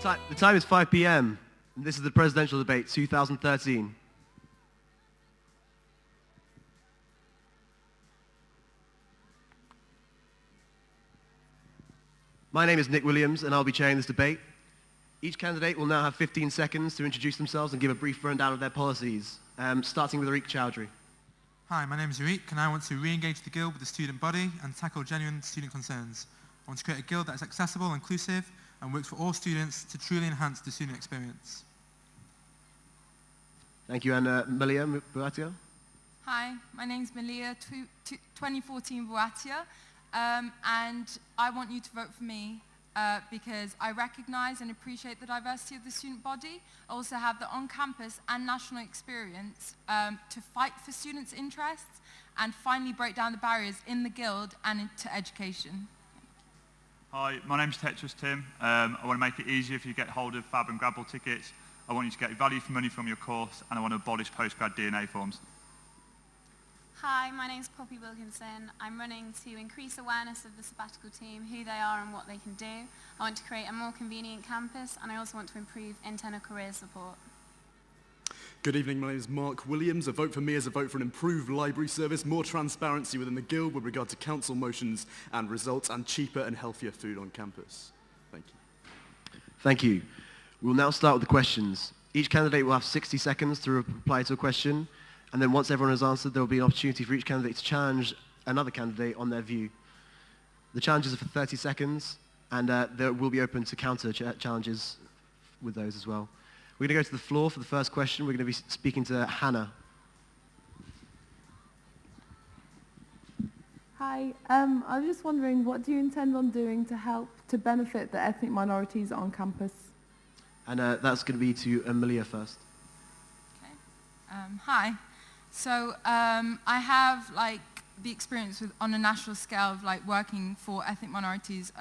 The time is 5 p.m. and this is the Presidential Debate 2013. My name is Nick Williams and I'll be chairing this debate. Each candidate will now have 15 seconds to introduce themselves and give a brief rundown of their policies, starting with Arik Chowdhury. Hi, my name is Arik and I want to re-engage the Guild with the student body and tackle genuine student concerns. I want to create a Guild that is accessible and inclusive and works for all students to truly enhance the student experience. Thank you, and Malia Buatia. Hi, my name is Malia, 2014 Buatia, and I want you to vote for me because I recognise and appreciate the diversity of the student body. I also have the on-campus and national experience to fight for students' interests and finally break down the barriers in the Guild and into education. Hi, my name's Tetris Tim. I want to make it easier if you get hold of Fab and Grabble tickets. I want you to get value for money from your course, and I want to abolish postgrad DNA forms. Hi, my name's Poppy Wilkinson. I'm running to increase awareness of the sabbatical team, who they are and what they can do. I want to create a more convenient campus, and I also want to improve internal career support. Good evening, my name is Mark Williams. A vote for me is a vote for an improved library service, more transparency within the Guild with regard to council motions and results, and cheaper and healthier food on campus. Thank you. Thank you. We'll now start with the questions. Each candidate will have 60 seconds to reply to a question, and then once everyone has answered, there will be an opportunity for each candidate to challenge another candidate on their view. The challenges are for 30 seconds, and they will be open to counter challenges with those as well. We're going to go to the floor for the first question. We're going to be speaking to Hannah. Hi, I was just wondering, what do you intend on doing to help to benefit the ethnic minorities on campus? And that's going to be to Amelia first. Okay. Hi. So I have the experience on a national scale of working for ethnic minorities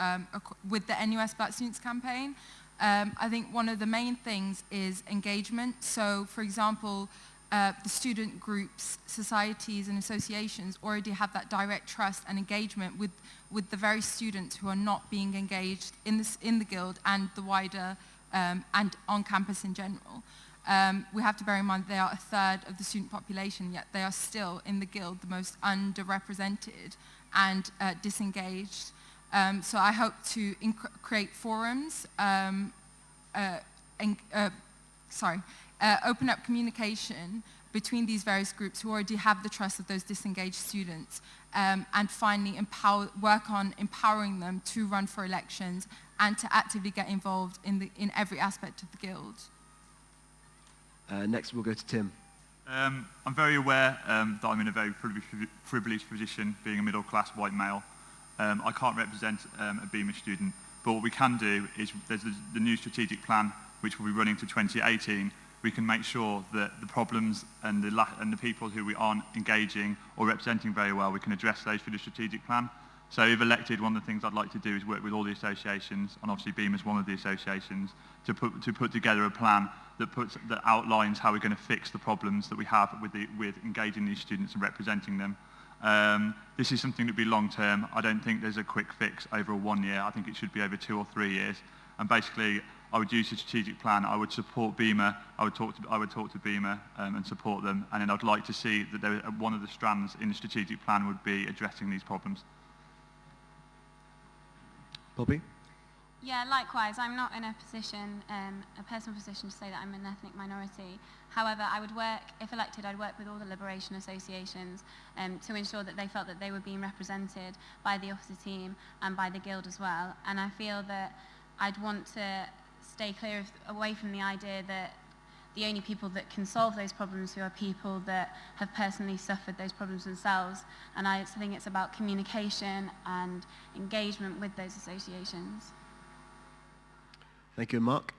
with the NUS Black Students campaign. I think one of the main things is engagement. So, for example, the student groups, societies and associations already have that direct trust and engagement with the very students who are not being engaged in the Guild and the wider and on campus in general. We have to bear in mind they are a third of the student population, yet they are still in the Guild the most underrepresented and disengaged. So I hope to create forums, open up communication between these various groups who already have the trust of those disengaged students, and finally work on empowering them to run for elections and to actively get involved in every aspect of the Guild. Next we'll go to Tim. I'm very aware that I'm in a very privileged position, being a middle-class white male. I can't represent a Beamish student, but what we can do is there's the new strategic plan which will be running to 2018. We can make sure that the problems and the people who we aren't engaging or representing very well, we can address those through the strategic plan. So if elected, one of the things I'd like to do is work with all the associations, and obviously Beam is one of the associations, to put together a plan that outlines how we're going to fix the problems that we have with engaging these students and representing them. This is something that will be long term. I don't think there's a quick fix over 1 year. I think it should be over 2 or 3 years. And basically, I would use the strategic plan. I would support BEMA. I would talk to BEMA and support them. And then I'd like to see that one of the strands in the strategic plan would be addressing these problems. Bobby? Yeah, likewise. I'm not in a personal position to say that I'm an ethnic minority. However, I would work, if elected, I'd work with all the liberation associations to ensure that they felt that they were being represented by the officer team and by the Guild as well. And I feel that I'd want to stay away from the idea that the only people that can solve those problems are people that have personally suffered those problems themselves. And I think it's about communication and engagement with those associations. Thank you, Mark.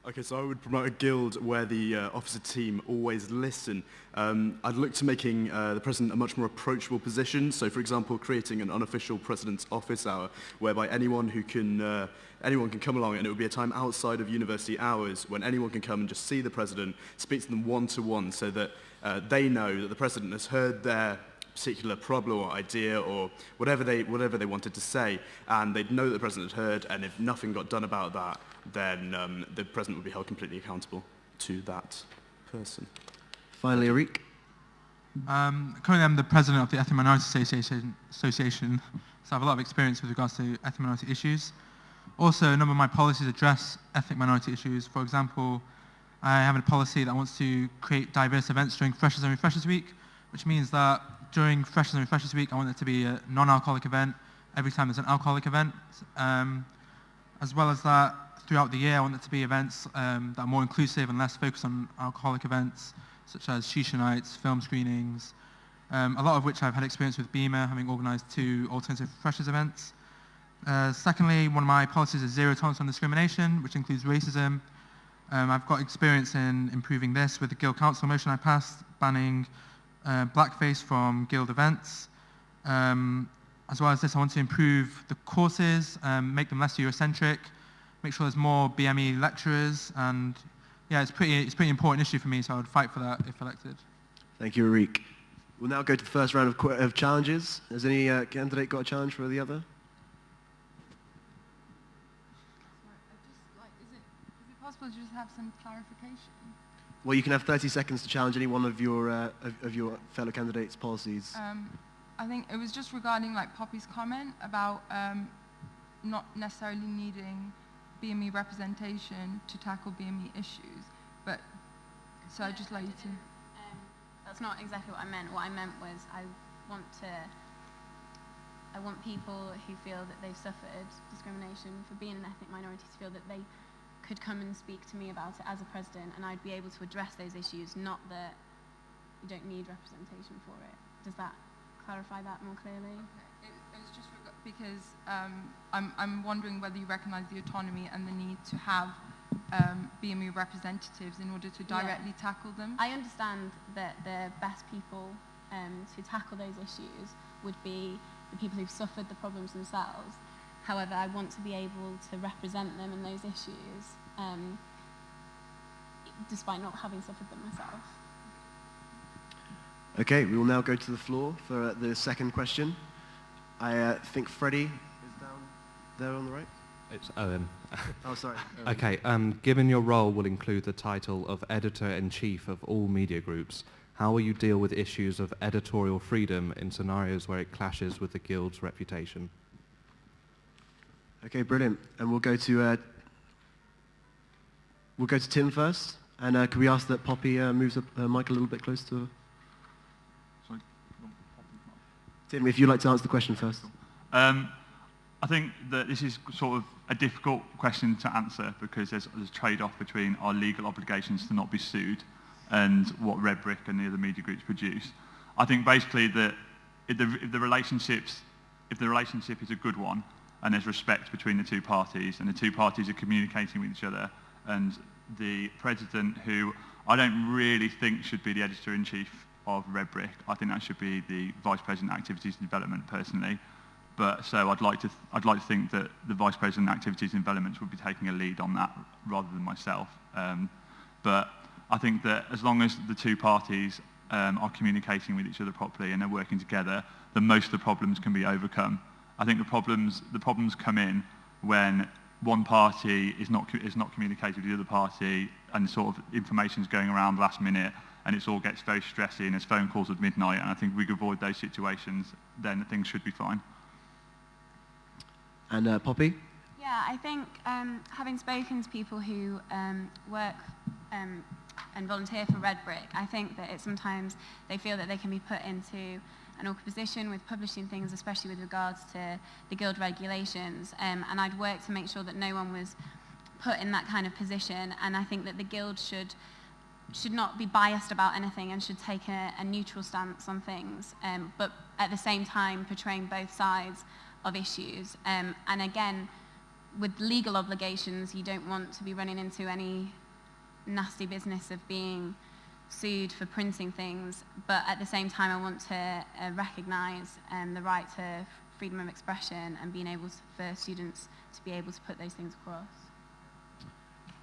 Okay, so I would promote a Guild where the officer team always listen. I'd look to making the President a much more approachable position. So, for example, creating an unofficial President's Office Hour, whereby anyone can come along, and it would be a time outside of university hours when anyone can come and just see the President, speak to them one-to-one, so that they know that the President has heard their particular problem or idea or whatever they wanted to say, and they'd know that the president had heard, and if nothing got done about that, then the president would be held completely accountable to that person. Finally, Arik. Currently, I'm the president of the Ethnic Minority Association, so I have a lot of experience with regards to ethnic minority issues. Also, a number of my policies address ethnic minority issues. For example, I have a policy that wants to create diverse events during Freshers and Refreshers Week, which means that during Freshers and Refreshers Week, I want it to be a non-alcoholic event every time there's an alcoholic event. As well as that, throughout the year, I want it to be events that are more inclusive and less focused on alcoholic events, such as shisha nights, film screenings, a lot of which I've had experience with BEMA, having organised 2 alternative freshers events. Secondly, one of my policies is zero tolerance on discrimination, which includes racism. I've got experience in improving this with the Guild Council motion I passed, banning blackface from Guild events. As well as this, I want to improve the courses, make them less Eurocentric, make sure there's more BME lecturers, and yeah, it's a pretty important issue for me, so I would fight for that if elected. Thank you, Arik. We'll now go to the first round of challenges. Has any candidate got a challenge for the other? Is it possible to just have some clarification? Well, you can have 30 seconds to challenge any one of your fellow candidates' policies. I think it was just regarding like Poppy's comment about not necessarily needing BME representation to tackle BME issues, but so I'd just like you to... That's not exactly what I meant. What I meant was I want people who feel that they've suffered discrimination for being an ethnic minority to feel that they could come and speak to me about it as a president, and I'd be able to address those issues, not that you don't need representation for it. Does that clarify that more clearly? Okay. It was just because I'm wondering whether you recognise the autonomy and the need to have BME representatives in order to directly tackle them. I understand that the best people to tackle those issues would be the people who've suffered the problems themselves. However, I want to be able to represent them in those issues, despite not having suffered them myself. Okay, we will now go to the floor for the second question. I think Freddie is down there on the right. It's Owen. Oh, sorry. Okay, given your role will include the title of Editor-in-Chief of all media groups, how will you deal with issues of editorial freedom in scenarios where it clashes with the Guild's reputation? Okay, brilliant. And we'll go to Tim first. And could we ask that Poppy moves her mic a little bit closer to her? Sorry. Tim, if you'd like to answer the question first. I think that this is sort of a difficult question to answer because there's a trade-off between our legal obligations to not be sued and what Red Brick and the other media groups produce. I think basically that if the relationship is a good one and there's respect between the two parties and the two parties are communicating with each other, and the president, who I don't really think should be the editor-in-chief of Red Brick, I think that should be the vice president of activities and development personally. But so I'd like to think that the Vice President of Activities and Development would be taking a lead on that rather than myself. But I think that as long as the two parties are communicating with each other properly and they're working together, then most of the problems can be overcome. I think the problems come in when one party is not communicating with the other party and sort of information's going around last minute and it all gets very stressy and there's phone calls at midnight, and I think we can avoid those situations, then things should be fine. And Poppy? Yeah, I think having spoken to people who work and volunteer for Red Brick, I think that sometimes they feel that they can be put into an awkward position with publishing things, especially with regards to the Guild regulations. And I'd work to make sure that no one was put in that kind of position. And I think that the Guild should not be biased about anything and should take a neutral stance on things, but at the same time portraying both sides of issues. And again, with legal obligations, you don't want to be running into any nasty business of being sued for printing things, but at the same time I want to recognise the right to freedom of expression and being able for students to be able to put those things across.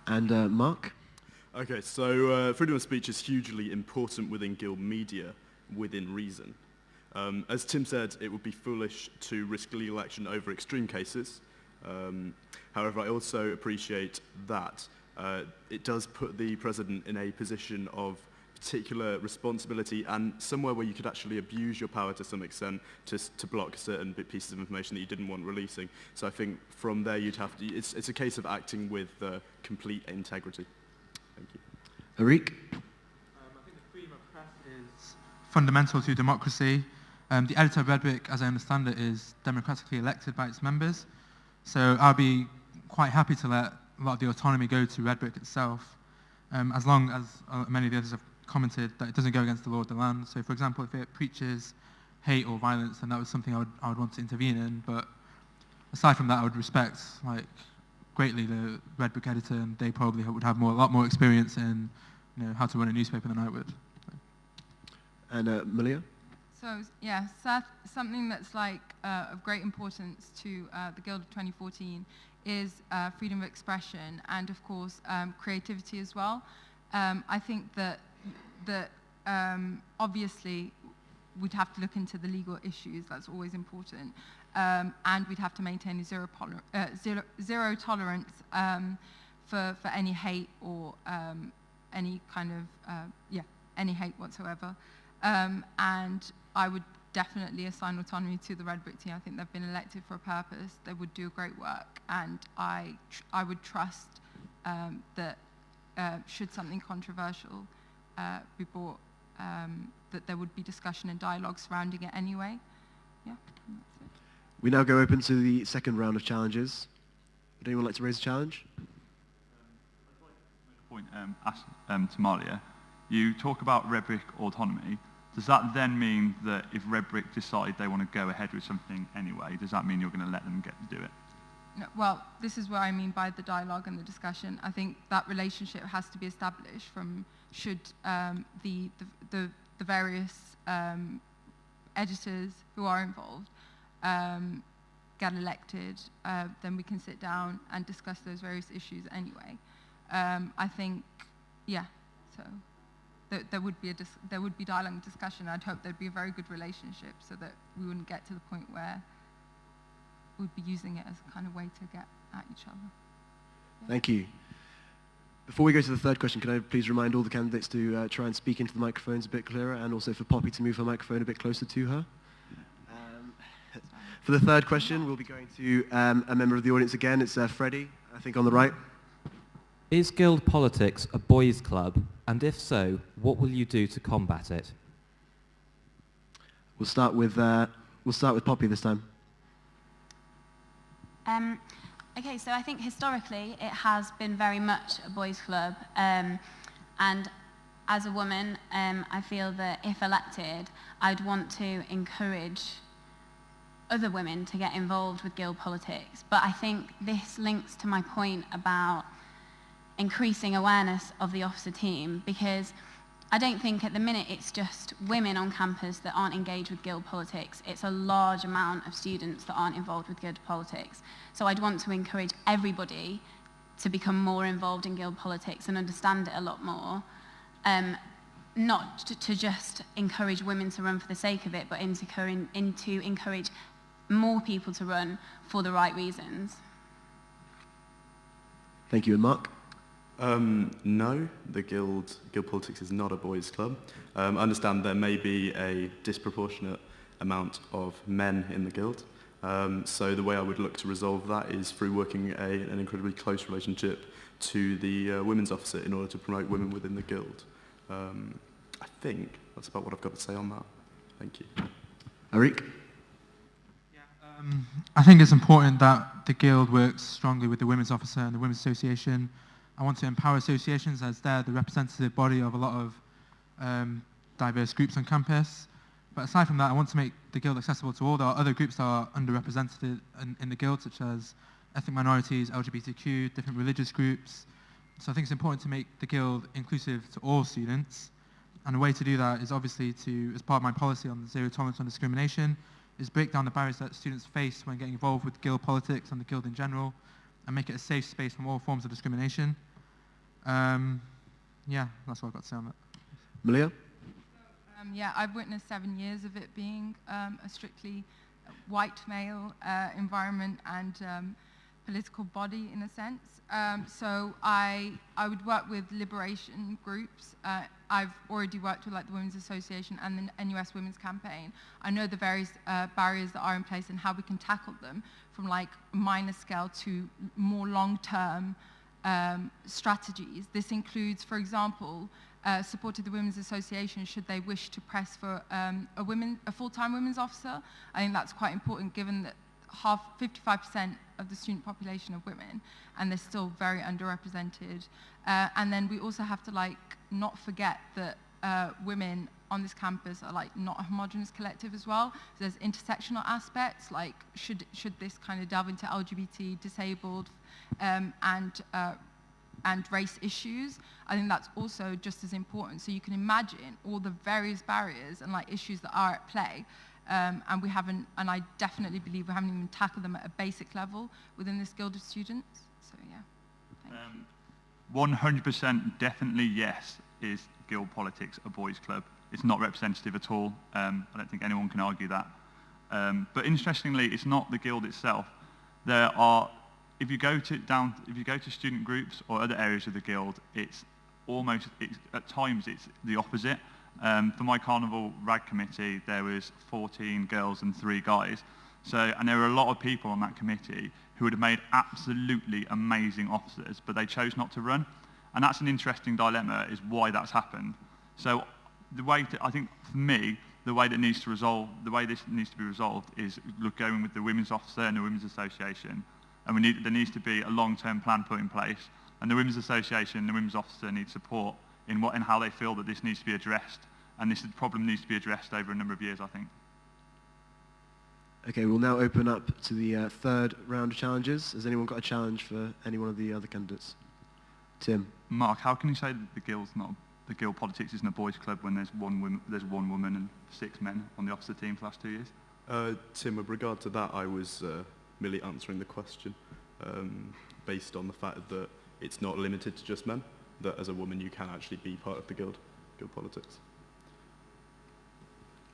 And Mark? Okay, so freedom of speech is hugely important within Guild media, within reason. As Tim said, it would be foolish to risk legal action over extreme cases. However, I also appreciate that it does put the President in a position of particular responsibility and somewhere where you could actually abuse your power to some extent to block certain pieces of information that you didn't want releasing. So I think from there you'd have to, it's a case of acting with complete integrity. Thank you. Arik? I think the freedom of press is fundamental to democracy. The editor of Redbrick, as I understand it, is democratically elected by its members. So I'll be quite happy to let a lot of the autonomy go to Redbrick itself, as long as many of the others have commented that it doesn't go against the law of the land. So, for example, if it preaches hate or violence, then that was something I would want to intervene in. But aside from that, I would respect greatly the Redbrick editor, and they probably would have a lot more experience in how to run a newspaper than I would. And Malia? So, yeah, something that's of great importance to the Guild of 2014 is freedom of expression and, of course, creativity as well. I think that obviously we'd have to look into the legal issues, that's always important, and we'd have to maintain a zero tolerance for any hate or any kind of, any hate whatsoever. And I would definitely assign autonomy to the Redbrick team. I think they've been elected for a purpose. They would do great work, and I would trust that should something controversial be brought, that there would be discussion and dialogue surrounding it anyway. Yeah, and that's it. We now go open to the second round of challenges. Would anyone like to raise a challenge? Point to Malia. You talk about Redbrick autonomy. Does that then mean that if Redbrick decide they want to go ahead with something anyway, does that mean you're going to let them get to do it? No, well, this is what I mean by the dialogue and the discussion. I think that relationship has to be established from should the various editors who are involved get elected, then we can sit down and discuss those various issues anyway. I think, so there would be dialogue and discussion. I'd hope there'd be a very good relationship so that we wouldn't get to the point where we'd be using it as a kind of way to get at each other. Yeah. Thank you. Before we go to the third question, can I please remind all the candidates to try and speak into the microphones a bit clearer, and also for Poppy to move her microphone a bit closer to her. For the third question, we'll be going to a member of the audience again. It's Freddie, I think on the right. Is guild politics a boys' club? And if so, what will you do to combat it? We'll start with Poppy this time. Okay, so I think historically it has been very much a boys' club, and as a woman, I feel that if elected, I'd want to encourage other women to get involved with guild politics. But I think this links to my point about increasing awareness of the officer team, because I don't think at the minute it's just women on campus that aren't engaged with guild politics. It's a large amount of students that aren't involved with guild politics. So I'd want to encourage everybody to become more involved in guild politics and understand it a lot more. Not to just encourage women to run for the sake of it, but to encourage more people to run for the right reasons. Thank you. And Mark? No, the guild politics is not a boys' club. I understand there may be a disproportionate amount of men in the guild. So the way I would look to resolve that is through working an incredibly close relationship to the women's officer in order to promote women within the guild. I think that's about what I've got to say on that. Thank you. Arik? I think it's important that the guild works strongly with the women's officer and the women's association. I want to empower associations as they're the representative body of a lot of diverse groups on campus. But aside from that, I want to make the guild accessible to all. There are other groups that are underrepresented in the guild, such as ethnic minorities, LGBTQ, different religious groups. So I think it's important to make the guild inclusive to all students. And a way to do that is obviously to, as part of my policy on zero tolerance on discrimination, is break down the barriers that students face when getting involved with guild politics and the guild in general, and make it a safe space from all forms of discrimination. That's what I've got to say on that. Malia? Yeah, I've witnessed 7 years of it being a strictly white male environment and political body in a sense. So I would work with liberation groups. I've already worked with like the Women's Association and the NUS Women's Campaign. I know the various barriers that are in place and how we can tackle them from like minor scale to more long-term strategies. This includes, for example, supported the Women's Association should they wish to press for a full-time women's officer. I think that's quite important given that 55% of the student population are women and they're still very underrepresented. And then we also have to like not forget that women on this campus are like not a homogenous collective as well. So there's intersectional aspects, like should this kind of delve into LGBT, disabled, and race issues. I think that's also just as important. So you can imagine all the various barriers and like issues that are at play. And we haven't, and I definitely believe we haven't even tackled them at a basic level within this Guild of Students. So yeah, thank you. 100% definitely yes is Guild politics a boys' club. It's not representative at all. I don't think anyone can argue that. But interestingly, it's not the Guild itself. There are, if you go to student groups or other areas of the Guild, at times it's the opposite. For my Carnival Rag Committee, there was 14 girls and 3 guys. And there were a lot of people on that committee who would have made absolutely amazing officers, but they chose not to run. And that's an interesting dilemma, is why that's happened. So I think for me, the way this needs to be resolved is going with the Women's Officer and the Women's Association. And there needs to be a long-term plan put in place. And the Women's Association and the Women's Officer need support in how they feel that this needs to be addressed. And this problem needs to be addressed over a number of years, I think. Okay, we'll now open up to the third round of challenges. Has anyone got a challenge for any one of the other candidates? Tim. Mark, how can you say that the Guild politics isn't a boys' club when there's one woman and 6 men on the officer team for the last 2 years? Tim, with regard to that, I was merely answering the question based on the fact that it's not limited to just men, that as a woman you can actually be part of the Guild politics.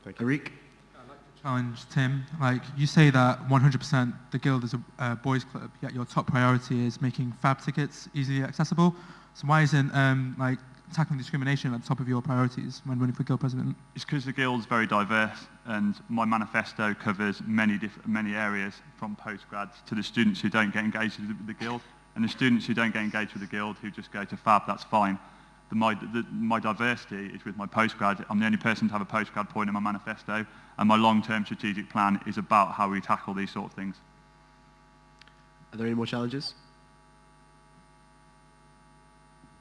Thank you. Arik? I'd like to challenge Tim. Like, you say that 100% the Guild is a boys' club, yet your top priority is making fab tickets easily accessible. So why isn't tackling discrimination at the top of your priorities when running for Guild president? It's because the Guild's very diverse, and my manifesto covers many areas, from postgrads to the students who don't get engaged with the Guild, and the students who don't get engaged with the Guild who just go to fab, that's fine. My diversity is with my postgrad. I'm the only person to have a postgrad point in my manifesto, and my long-term strategic plan is about how we tackle these sort of things. Are there any more challenges?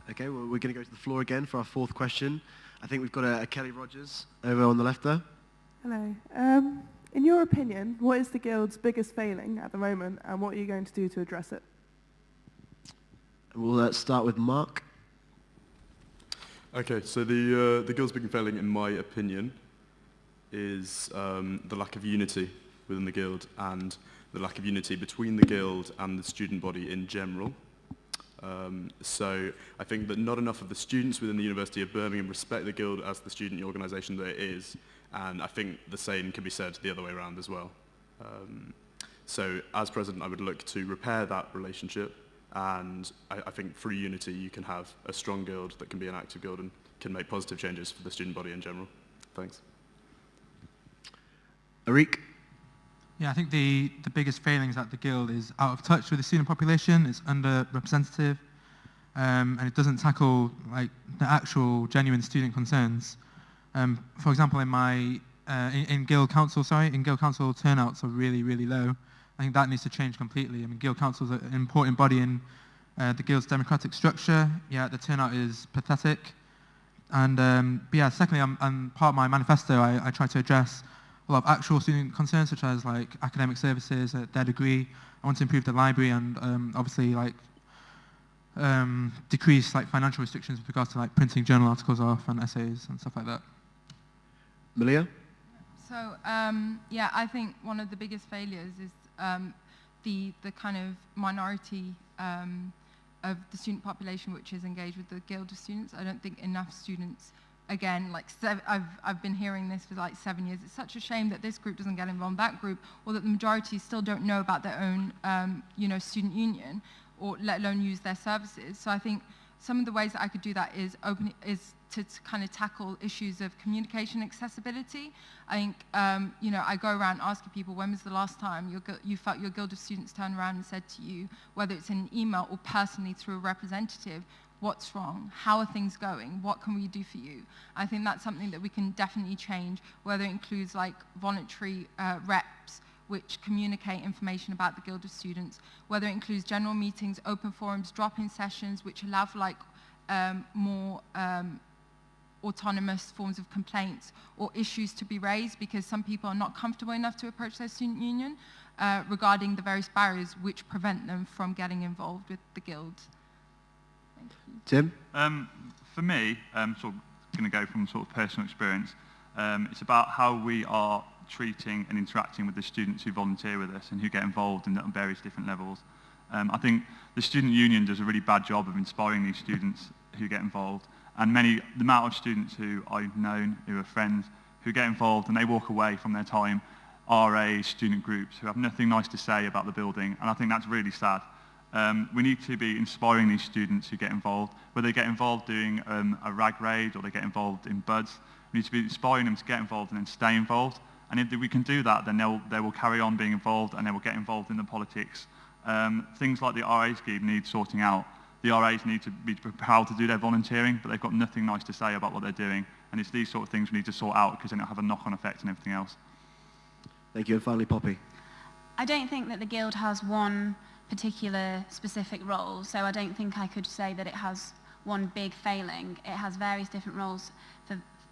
Okay, well, we're going to go to the floor again for our 4th question. I think we've got a Kelly Rogers over on the left there. Hello. In your opinion, what is the Guild's biggest failing at the moment, and what are you going to do to address it? We'll start with Mark. Okay, so the Guild's biggest failing, in my opinion, is the lack of unity within the Guild and the lack of unity between the Guild and the student body in general. So I think that not enough of the students within the University of Birmingham respect the Guild as the student organisation that it is, and I think the same can be said the other way around as well. So as president, I would look to repair that relationship, and I think through unity you can have a strong Guild that can be an active Guild and can make positive changes for the student body in general. Thanks. Arik? Yeah, I think the biggest failing is that the Guild is out of touch with the student population, it's underrepresentative, and it doesn't tackle like the actual genuine student concerns. For example, in Guild Council, turnouts are really, really low. I think that needs to change completely. I mean, Guild Council is an important body in the Guild's democratic structure, yet the turnout is pathetic. And secondly, I'm part of my manifesto, I try to address a lot of actual student concerns, such as like academic services, their degree. I want to improve the library and obviously decrease like financial restrictions with regards to like printing journal articles off and essays and stuff like that. Malia? So I think one of the biggest failures is the kind of minority of the student population which is engaged with the Guild of Students. I don't think enough students again, like I've been hearing this for like 7 years. It's such a shame that this group doesn't get involved, that group, or that the majority still don't know about their own, student union, or let alone use their services. So I think some of the ways that I could do that is to kind of tackle issues of communication accessibility. I think, I go around asking people, when was the last time you felt your Guild of Students turned around and said to you, whether it's in an email or personally through a representative, what's wrong? How are things going? What can we do for you? I think that's something that we can definitely change, whether it includes like voluntary reps which communicate information about the Guild of Students, whether it includes general meetings, open forums, drop-in sessions, which allow for like more autonomous forms of complaints or issues to be raised, because some people are not comfortable enough to approach their student union regarding the various barriers which prevent them from getting involved with the Guild. Thank you. Tim? For me, sort of going to go from sort of personal experience, it's about how we are treating and interacting with the students who volunteer with us and who get involved on various different levels. I think the student union does a really bad job of inspiring these students who get involved, and the amount of students who I've known, who are friends, who get involved and they walk away from their time, RAs, student groups, who have nothing nice to say about the building, and I think that's really sad. We need to be inspiring these students who get involved, whether they get involved doing a rag raid or they get involved in buds. We need to be inspiring them to get involved and then stay involved. And if we can do that, then they will carry on being involved and they will get involved in the politics. Things like the RA scheme need sorting out. The RAs need to be proud to do their volunteering, but they've got nothing nice to say about what they're doing. And it's these sort of things we need to sort out, because then it'll have a knock-on effect and everything else. Thank you. And finally, Poppy. I don't think that the Guild has one particular specific role, so I don't think I could say that it has one big failing. It has various different roles,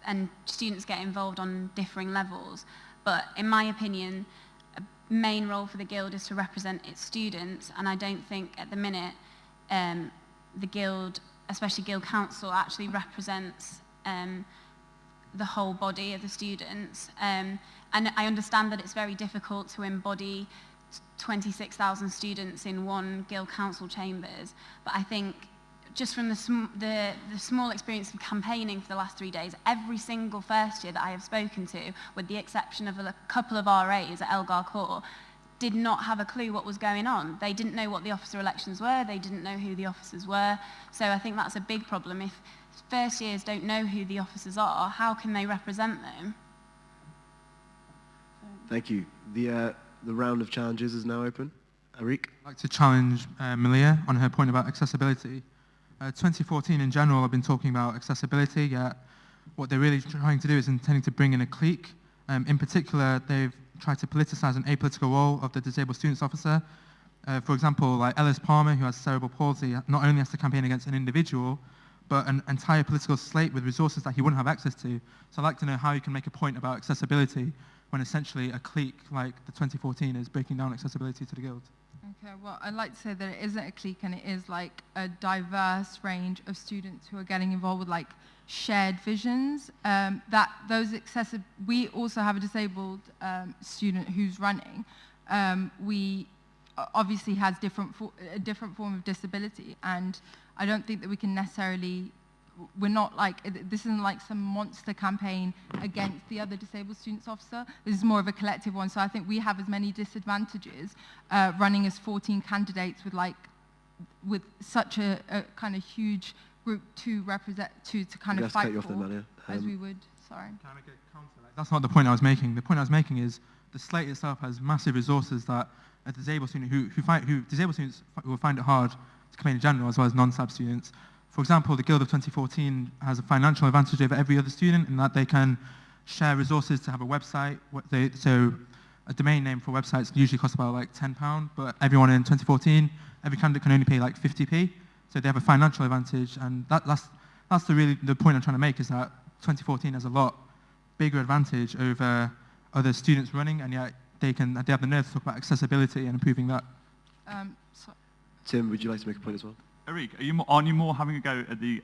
and students get involved on differing levels. But in my opinion, a main role for the Guild is to represent its students, and I don't think at the minute the Guild, especially Guild Council, actually represents the whole body of the students. And I understand that it's very difficult to embody 26,000 students in one Guild Council chambers, but I think just from the small experience of campaigning for the last 3 days, every single first year that I have spoken to, with the exception of a couple of RAs at Elgar Court, did not have a clue what was going on. They didn't know what the officer elections were, they didn't know who the officers were, so I think that's a big problem. If first years don't know who the officers are, how can they represent them? Thank you. The round of challenges is now open. Arik? I'd like to challenge Malia on her point about accessibility. 2014 in general, I've been talking about accessibility, yet what they're really trying to do is intending to bring in a clique. In particular, they've tried to politicize an apolitical role of the disabled students officer. For example, like Ellis Palmer, who has cerebral palsy, not only has to campaign against an individual, but an entire political slate with resources that he wouldn't have access to. So I'd like to know how you can make a point about accessibility when essentially a clique like the 2014 is breaking down accessibility to the Guild. Okay, well, I'd like to say that it isn't a clique, and it is like a diverse range of students who are getting involved with like shared visions. We also have a disabled student who's running. We obviously has a different form of disability, and I don't think that we can necessarily. We're not like, this isn't like some monster campaign against the other disabled students officer. This is more of a collective one. So I think we have as many disadvantages running as 14 candidates with such a kind of huge group to represent, to kind of fight for, as we would. Sorry. Can I make a counter? That's not the point I was making. The point I was making is the slate itself has massive resources that a disabled student disabled students will find it hard to campaign in general, as well as non-SAB students. For example, the Guild of 2014 has a financial advantage over every other student in that they can share resources to have a website. So a domain name for websites usually costs about like £10, but everyone in 2014, every candidate can only pay like 50p. So they have a financial advantage, and that's the point I'm trying to make, is that 2014 has a lot bigger advantage over other students running, and yet they have the nerve to talk about accessibility and improving that. Tim, would you like to make a point as well? Arik, aren't you more having a go at the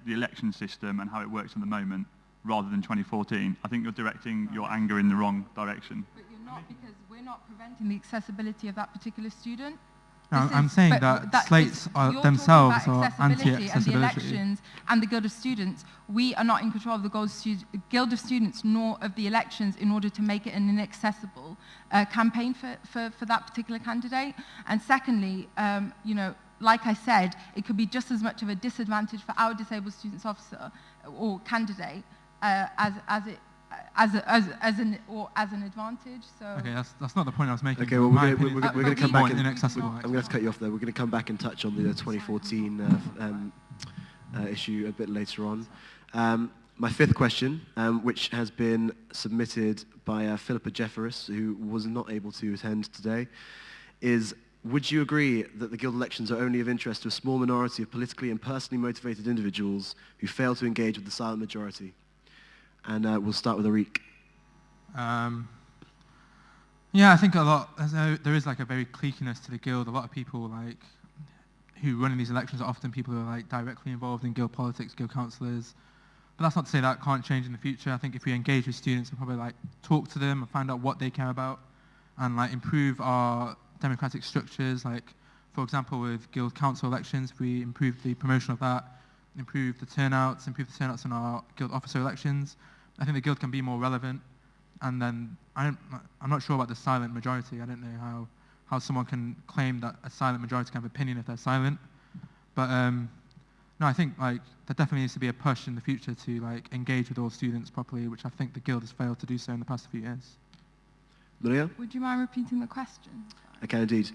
election system and how it works at the moment, rather than 2014? I think you're directing your anger in the wrong direction. But you're not, because we're not preventing the accessibility of that particular student. No, This I'm is- saying but that slates are you're themselves talking are about accessibility and the anti-accessibility. elections and the Guild of Students. We are not in control of the Guild of Students nor of the elections in order to make it an inaccessible campaign for that particular candidate. And secondly, you know, like I said, it could be just as much of a disadvantage for our disabled students officer or candidate as an advantage. So Okay, that's not the point I was making. Okay, well, My we're opinion going is to come back more and inaccessible. I'm going to have to cut you off there. We're going to come back and touch on the 2014 issue a bit later on. My fifth question, which has been submitted by Philippa Jefferis, who was not able to attend today, is: would you agree that the Guild elections are only of interest to a small minority of politically and personally motivated individuals who fail to engage with the silent majority? And we'll start with Arik. Yeah, I think there is like a very cliqueness to the Guild. A lot of people like who run in these elections are often people who are like directly involved in Guild politics, Guild councillors. But that's not to say that can't change in the future. I think if we engage with students and probably like talk to them and find out what they care about and like improve our democratic structures, like for example with Guild council elections, if we improve the promotion of that, improve the turnouts in our Guild officer elections, I think the Guild can be more relevant. And then I'm not sure about the silent majority. I don't know how someone can claim that a silent majority can have opinion if they're silent. But no, I think like there definitely needs to be a push in the future to like engage with all students properly, which I think the Guild has failed to do so in the past few years. Maria? would you mind repeating the question? I can indeed.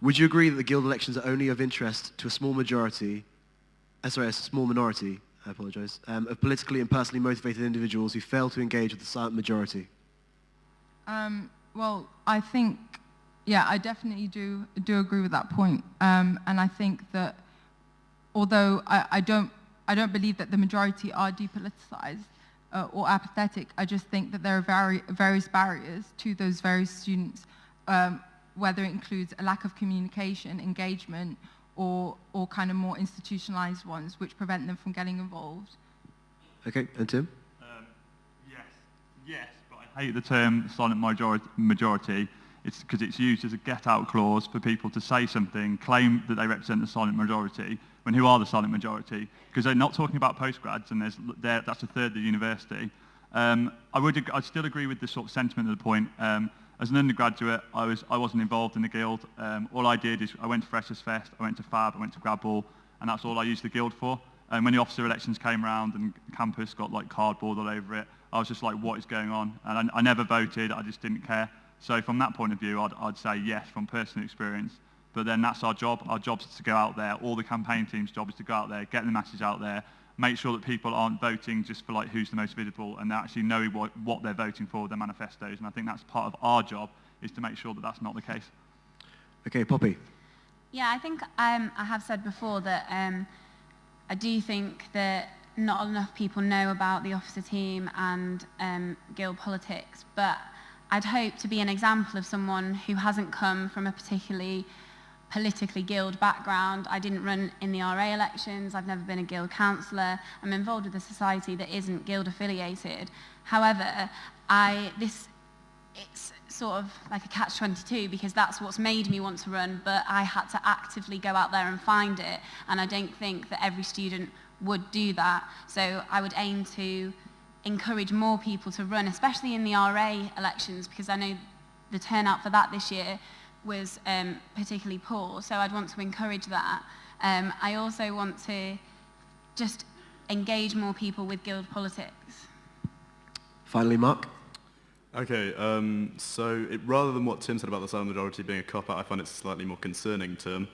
Would you agree that the Guild elections are only of interest to a small minority, of politically and personally motivated individuals who fail to engage with the silent majority? Well, I think, yeah, I definitely do agree with that point. And I think that although I don't believe that the majority are depoliticized or apathetic, I just think that there are various barriers to those various students, whether it includes a lack of communication, engagement, or kind of more institutionalized ones, which prevent them from getting involved. Okay, and Tim? Yes, but I hate the term silent majority. It's because it's used as a get-out clause for people to say something, claim that they represent the silent majority, when who are the silent majority? Because they're not talking about postgrads, and that's a third of the university. I'd still agree with the sort of sentiment of the point. As an undergraduate, I wasn't involved in the Guild. All I did is I went to Freshers Fest, I went to Fab, I went to Grad Ball, and that's all I used the Guild for. And when the officer elections came around and campus got like cardboard all over it, I was just like, what is going on? And I never voted, I just didn't care. So from that point of view, I'd say yes, from personal experience. But then that's our job. Our job is to go out there. All the campaign team's job is to go out there, get the message out there, make sure that people aren't voting just for like who's the most visible, and they actually know what they're voting for, their manifestos. And I think that's part of our job, is to make sure that that's not the case. Okay, Poppy. Yeah, I think I have said before that I do think that not enough people know about the officer team and Guild politics, but I'd hope to be an example of someone who hasn't come from a particularly politically Guild background. I didn't run in the RA elections, I've never been a Guild councillor, I'm involved with a society that isn't Guild affiliated. However, it's sort of like a catch-22 because that's what's made me want to run, but I had to actively go out there and find it, and I don't think that every student would do that. So I would aim to encourage more people to run, especially in the RA elections, because I know the turnout for that this year was particularly poor, so I'd want to encourage that. I also want to just engage more people with Guild politics. Finally, Mark. Okay, so rather than what Tim said about the silent majority being a cop-out, I find it a slightly more concerning term.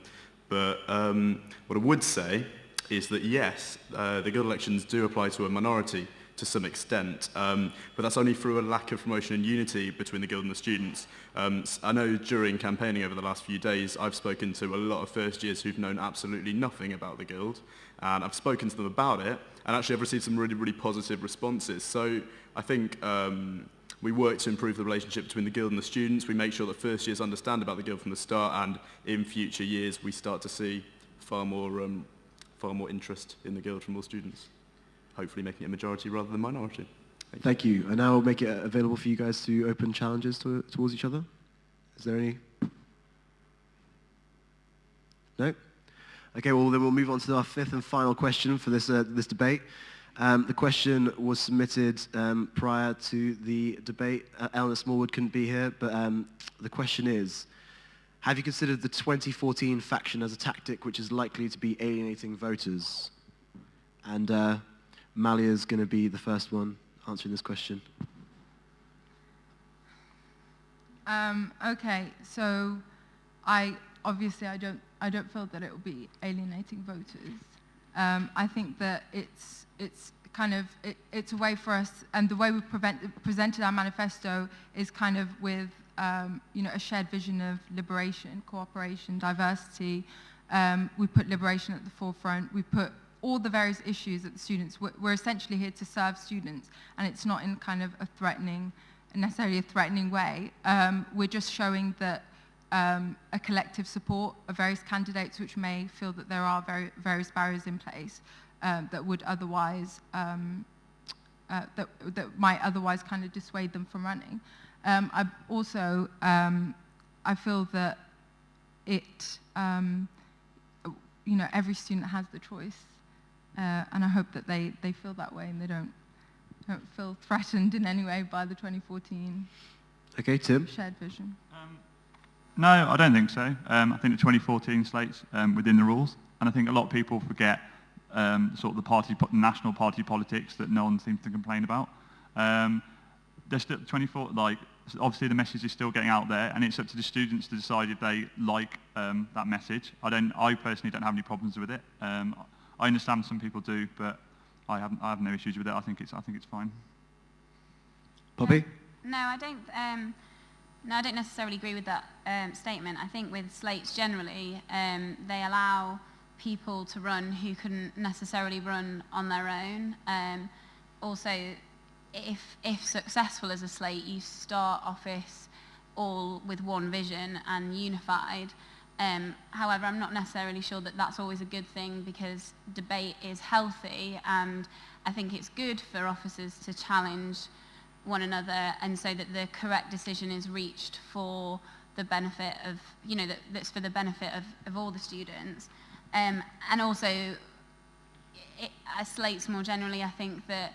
But what I would say is that yes, the Guild elections do apply to a minority to some extent, but that's only through a lack of promotion and unity between the Guild and the students. I know during campaigning over the last few days, I've spoken to a lot of first years who've known absolutely nothing about the Guild, and I've spoken to them about it, and actually I've received some really, really positive responses. So I think we work to improve the relationship between the Guild and the students. We make sure that first years understand about the Guild from the start, and in future years we start to see far more interest in the Guild from all students, hopefully making it a majority rather than minority. Thank you. And now I'll make it available for you guys to open challenges towards each other. Is there any? No? Okay, well then we'll move on to our fifth and final question for this debate. The question was submitted prior to the debate. Eleanor Smallwood couldn't be here, but the question is, have you considered the 2014 faction as a tactic which is likely to be alienating voters? And Malia's going to be the first one answering this question. Okay, so I don't feel that it will be alienating voters. I think that it's a way for us, and the way we presented our manifesto is kind of with a shared vision of liberation, cooperation, diversity. We put liberation at the forefront. We put all the various issues that the students, we're essentially here to serve students, and it's not in kind of necessarily a threatening way. We're just showing that a collective support of various candidates which may feel that there are various barriers in place that would otherwise, that might otherwise kind of dissuade them from running. I feel that every student has the choice, and I hope that they feel that way and they don't feel threatened in any way by the 2014 Okay, Tim? shared vision. No, I don't think so. I think the 2014 slate's within the rules, and I think a lot of people forget sort of the national party politics that no one seems to complain about. There's still obviously the message is still getting out there, and it's up to the students to decide if they like that message. I personally don't have any problems with it. I understand some people do, but I have no issues with it. I think it's fine. Poppy? No, I don't. No, I don't necessarily agree with that statement. I think with slates generally, they allow people to run who couldn't necessarily run on their own. Also, if successful as a slate, you start office all with one vision and unified. However, I'm not necessarily sure that that's always a good thing, because debate is healthy, and I think it's good for officers to challenge one another, and so that the correct decision is reached for the benefit of, that's for the benefit of all the students. And also, as slates more generally, I think that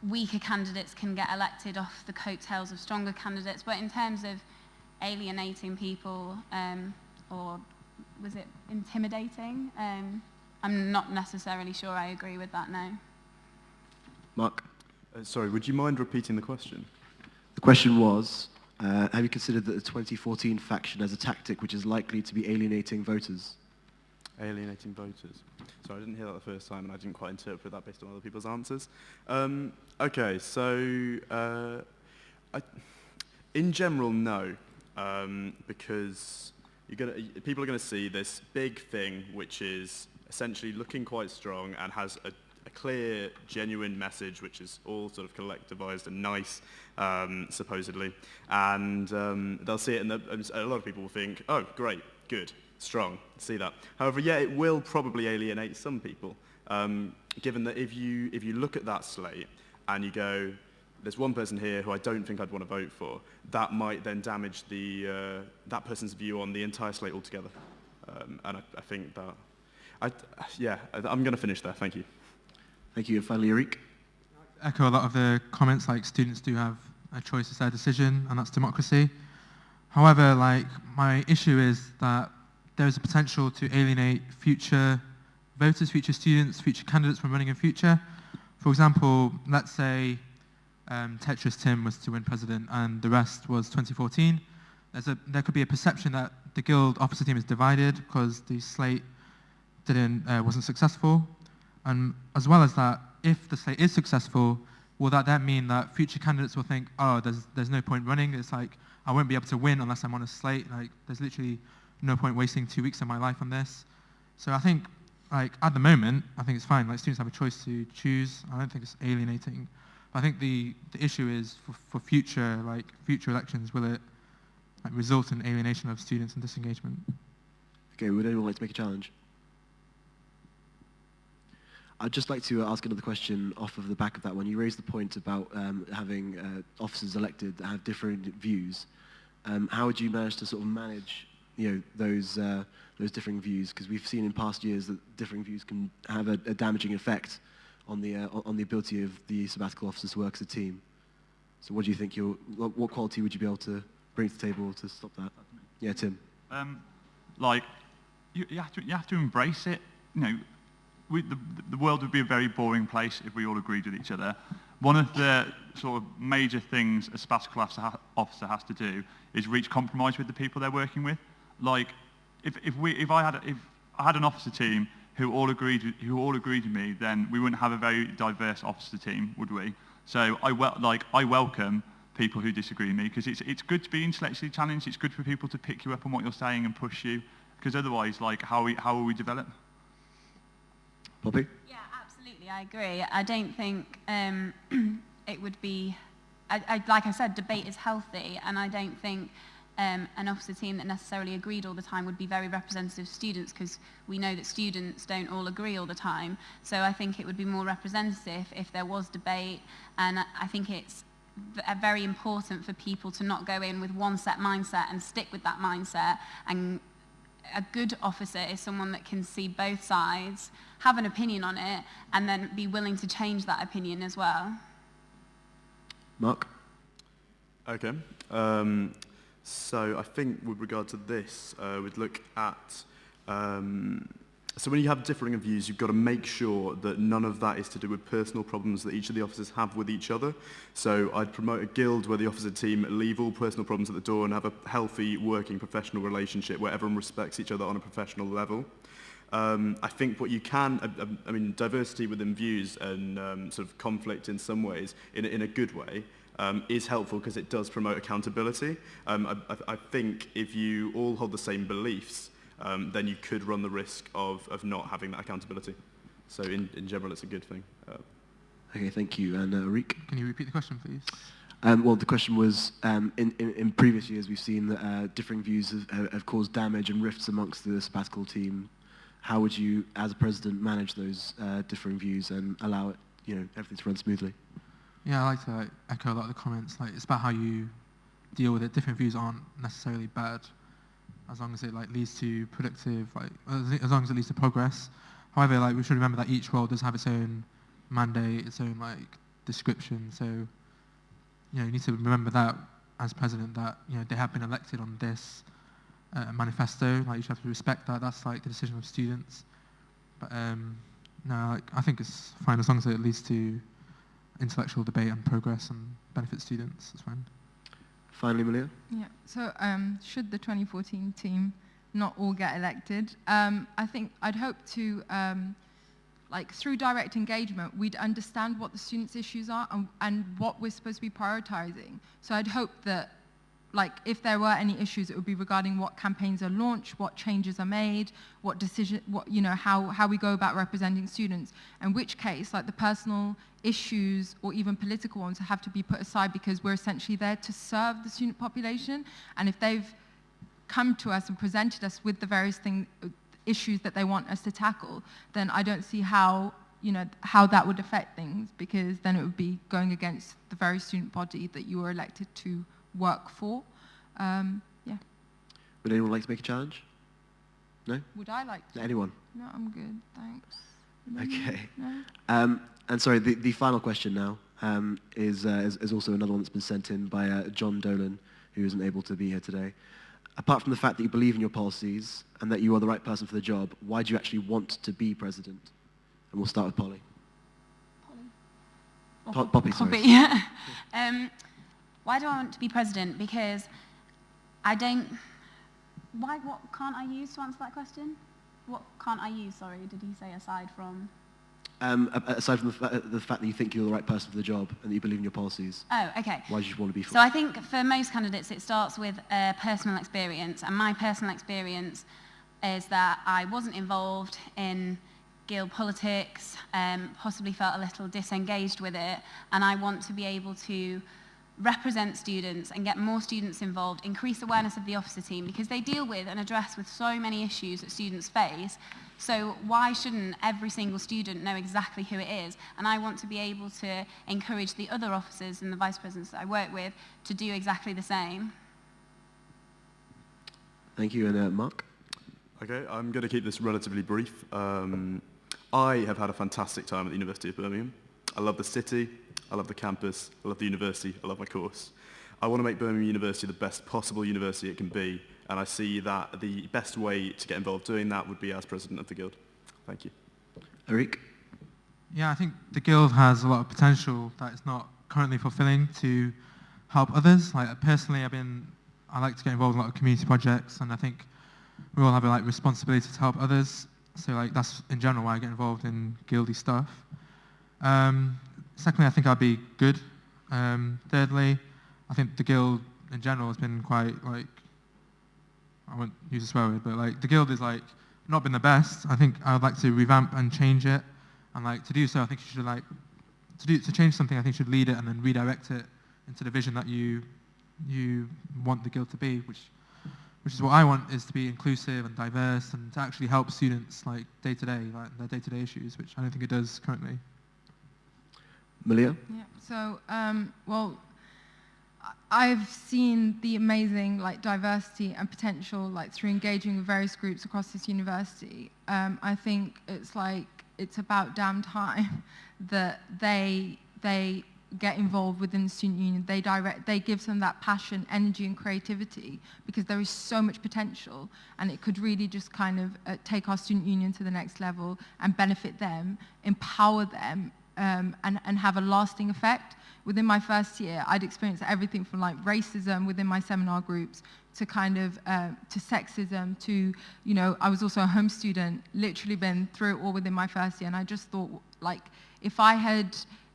weaker candidates can get elected off the coattails of stronger candidates, but in terms of alienating people, or was it intimidating? I'm not necessarily sure I agree with that, no. Mark? Sorry, would you mind repeating the question? The question was, have you considered that the 2014 faction as a tactic which is likely to be alienating voters? Alienating voters. Sorry, I didn't hear that the first time, and I didn't quite interpret that based on other people's answers. Okay, so in general, no, because people are going to see this big thing which is essentially looking quite strong and has a clear, genuine message which is all sort of collectivized and nice, supposedly, and they'll see it, and a lot of people will think, oh, great, good, strong, see that. However, yeah, it will probably alienate some people, given that if you look at that slate and you go, there's one person here who I don't think I'd want to vote for, that might then damage that person's view on the entire slate altogether. And I think that, I'm going to finish there. Thank you. Thank you. And finally, Eric. Echo a lot of the comments, like students do have a choice, it's their decision, and that's democracy. However, my issue is that there is a potential to alienate future voters, future students, future candidates from running in future. For example, let's say Tetris Tim was to win president and the rest was 2014. There could be a perception that the Guild officer team is divided because the slate wasn't successful. And as well as that, if the slate is successful, will that then mean that future candidates will think, oh, there's no point running, it's like, I won't be able to win unless I'm on a slate, there's literally no point wasting 2 weeks of my life on this. So I think, at the moment, I think it's fine, students have a choice to choose, I don't think it's alienating. But I think the issue is for future elections, will it result in alienation of students and disengagement? Okay, would anyone like to make a challenge? I'd just like to ask another question off of the back of that one. You raised the point about having officers elected that have different views. How would you manage to sort of manage those differing views? Because we've seen in past years that differing views can have a damaging effect on the ability of the sabbatical officers to work as a team. So what do you think what quality would you be able to bring to the table to stop that? Yeah, Tim. You have to embrace it. The world would be a very boring place if we all agreed with each other. One of the sort of major things a sabbatical officer has to do is reach compromise with the people they're working with. Like, if I had an officer team who all agreed with me, then we wouldn't have a very diverse officer team, would we? So I welcome people who disagree with me, because it's good to be intellectually challenged. It's good for people to pick you up on what you're saying and push you, because otherwise, how will we develop? Poppy? Yeah, absolutely, I agree. I don't think it would be, like I said, debate is healthy, and I don't think an officer team that necessarily agreed all the time would be very representative of students, because we know that students don't all agree all the time. So I think it would be more representative if there was debate, and I think it's very important for people to not go in with one set mindset and stick with that mindset. And a good officer is someone that can see both sides, have an opinion on it, and then be willing to change that opinion as well. Mark? Okay. So I think with regard to this, we'd look at, so when you have differing views, you've got to make sure that none of that is to do with personal problems that each of the officers have with each other. So I'd promote a guild where the officer team leave all personal problems at the door and have a healthy working professional relationship where everyone respects each other on a professional level. I think what you can, diversity within views and sort of conflict in some ways, in a good way, is helpful because it does promote accountability. I think if you all hold the same beliefs, then you could run the risk of not having that accountability. So in general, it's a good thing. Okay, thank you. And Rick? Can you repeat the question, please? Well, the question was, in previous years, we've seen that differing views have caused damage and rifts amongst the sabbatical team. How would you, as a president, manage those differing views and allow it, everything to run smoothly? Yeah, I like to echo a lot of the comments. It's about how you deal with it. Different views aren't necessarily bad, as long as it leads to productive, as long as it leads to progress. However, we should remember that each role does have its own mandate, its own description. So, you need to remember that as president, that they have been elected on this manifesto. You should have to respect that. That's the decision of students. But no, I think it's fine as long as it leads to intellectual debate and progress and benefit students. It's fine. Finally, Malia? Yeah, so should the 2014 team not all get elected, I think I'd hope to, through direct engagement, we'd understand what the students' issues are and what we're supposed to be prioritizing. So I'd hope that, if there were any issues, it would be regarding what campaigns are launched, what changes are made, how we go about representing students, in which case, the personal issues or even political ones have to be put aside, because we're essentially there to serve the student population. And if they've come to us and presented us with the various issues that they want us to tackle, then I don't see how that would affect things, because then it would be going against the very student body that you were elected to work for. Yeah. Would anyone like to make a challenge? No? Would I like to? Anyone? No, I'm good, thanks. Okay. No? And sorry, the final question now is also another one that's been sent in by John Dolan, who isn't able to be here today. Apart from the fact that you believe in your policies and that you are the right person for the job, why do you actually want to be president? And we'll start with Polly. Poppy, sorry. Poppy, yeah. Why do I want to be president? Because what can't I use to answer that question? What can't I use, sorry, did he say, aside from? Aside from the fact that you think you're the right person for the job and that you believe in your policies. Oh, okay. Why do you want to be for? So I think for most candidates it starts with personal experience, and my personal experience is that I wasn't involved in guild politics, possibly felt a little disengaged with it, and I want to be able to represent students and get more students involved, increase awareness of the officer team, because they deal with and address with so many issues that students face. So why shouldn't every single student know exactly who it is? And I want to be able to encourage the other officers and the vice presidents that I work with to do exactly the same. Thank you, and Mark? Okay, I'm going to keep this relatively brief. I have had a fantastic time at the University of Birmingham. I love the city, I love the campus, I love the university, I love my course. I want to make Birmingham University the best possible university it can be, and I see that the best way to get involved doing that would be as president of the Guild. Thank you. Eric? Yeah, I think the Guild has a lot of potential that it's not currently fulfilling to help others. Like personally, I like to get involved in a lot of community projects, and I think we all have a responsibility to help others. So that's in general why I get involved in guildy stuff. Secondly, I think I'll be good. Thirdly, I think the Guild in general has been quite I won't use a swear word, but the Guild is not been the best. I think I would like to revamp and change it, and to do so, I think you should to change something. I think you should lead it and then redirect it into the vision that you want the Guild to be, which is what I want, is to be inclusive and diverse and to actually help students day to day, their day-to-day issues, which I don't think it does currently. Malia? Yeah. So, well, I've seen the amazing diversity and potential through engaging with various groups across this university. I think it's about damn time that they get involved within the student union. They give them that passion, energy and creativity, because there is so much potential, and it could really just take our student union to the next level and benefit them, empower them, and have a lasting effect. Within my first year, I'd experienced everything from racism within my seminar groups to to sexism to, I was also a home student, literally been through it all within my first year. And I just thought,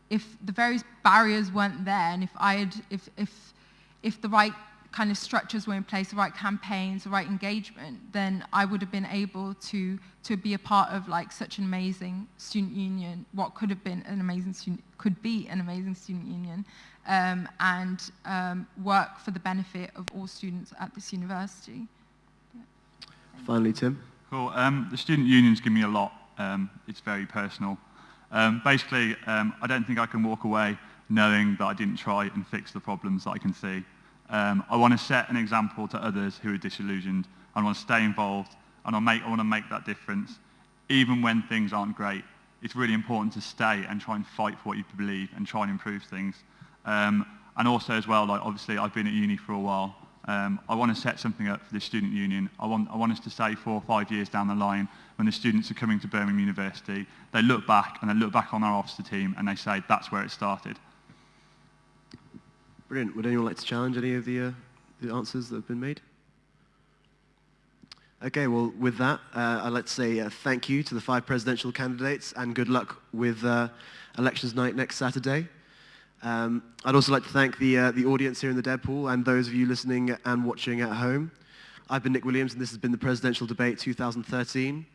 if the various barriers weren't there, and if the right kind of structures were in place, the right campaigns, the right engagement, then I would have been able to be a part of such an amazing student union, what could be an amazing student union, and work for the benefit of all students at this university. Yeah. Finally, Tim? Cool. The student unions give me a lot. It's very personal. Basically, I don't think I can walk away knowing that I didn't try and fix the problems that I can see. I want to set an example to others who are disillusioned. I want to stay involved, and I want to make that difference. Even when things aren't great, it's really important to stay and try and fight for what you believe and try and improve things. And also as well, obviously I've been at uni for a while. I want to set something up for the student union. I want us to say 4 or 5 years down the line, when the students are coming to Birmingham University, they look back on our officer team and they say, that's where it started. Brilliant. Would anyone like to challenge any of the answers that have been made? Okay, well, with that, I'd like to say thank you to the 5 presidential candidates and good luck with elections night next Saturday. I'd also like to thank the audience here in the Deb Hall and those of you listening and watching at home. I've been Nick Williams, and this has been the Presidential Debate 2013.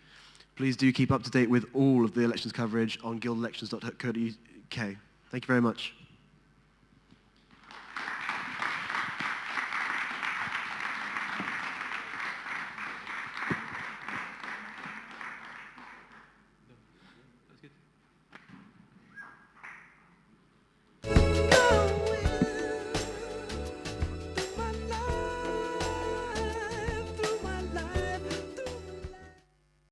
Please do keep up to date with all of the elections coverage on guildelections.co.uk. Thank you very much.